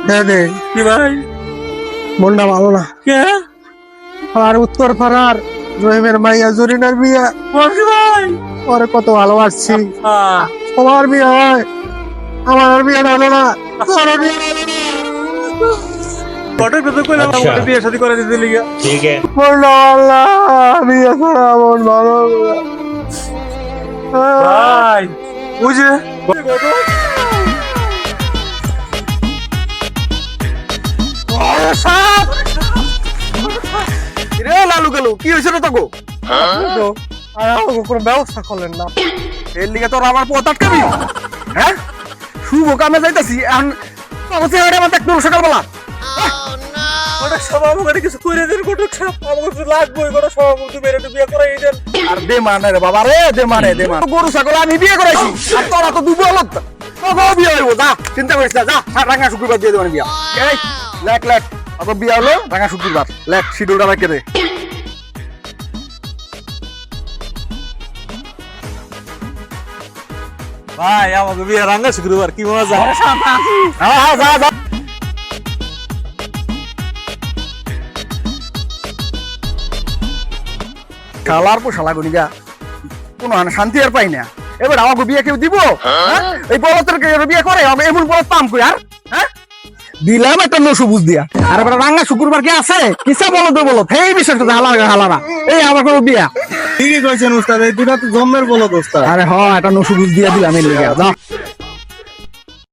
দে কি ভাই? মনটা ভালো না। কে? আর উত্তর পাড়ার রহিমের মাইয়া জরিনার বিয়া। বলছি ভাই। ওরে কত ভালোবাসছি, হ্যাঁ। সবার বিয়ে হয়, আমার আর বিয়ে হলো না। তোর বিয়ে হলো না। কটার ভেতর কইলাম আচ্ছা। আমাকে বিয়ে শাদী করে দিতে লিগা। ठीक है। মনটা আল্লাহ, বিয়ে করা মন ভালো না। ভাই বুঝে রে লালু গেল কি হয়েছে রে তোকে? আর আমাকে কোনো ব্যবস্থা করলেন না। এর লিগে তোর আমার পথ আটকাবি? হ্যাঁ, শুভ কামে যাইতাছি এখন তোর চেহারা আমার দেখতে সকালবেলা। ওটা সব আমাকে কিছু করে দেন কটক সাপ আমাকে কিছু লাগবে ওটা সব আমাকে বের একটু বিয়ে করাই দেন। আর দে মানে রে বাবা রে, দে মানে দে মানে গরু ছাগল আমি বিয়ে করাইছি আর তোরা তো দুবো হলত তোকেও বিয়ে হইব। যা চিন্তা করিস না, যা রাঙা শুক্রবার দিয়ে দেবেন বিয়া। এই লেখ লেখ অত বিয়া হলো রাঙা শুক্রবার, লেখ শিডিউলটা রেখে দে। ভাই আমাকে বিয়ে রাঙ্গা শুক্রবার কি মজা। হ্যাঁ হ্যাঁ যা যা। শালার পো শালা গনিগা কোনো শান্তি আর পাই না। এবার আমাকে বিয়ে কেউ দিব? হ্যাঁ? এই বলতের বিয়ে করে এমন বলত পাম কই আর? হ্যাঁ, দিলাম একটা সবুজ দিয়া আর এবার রাঙা শুক্রবার কি আছে কিসা বলো তো বলো এই বিষয়টা হালারা হালারা এই আমার কোনো বিয়া। ঠিকই কইছেন উস্তাদ, এই দুটা তো জন্মের বলো দোস্ত। আরে হ একটা সবুজ দিয়া দিলাম এর লিগা।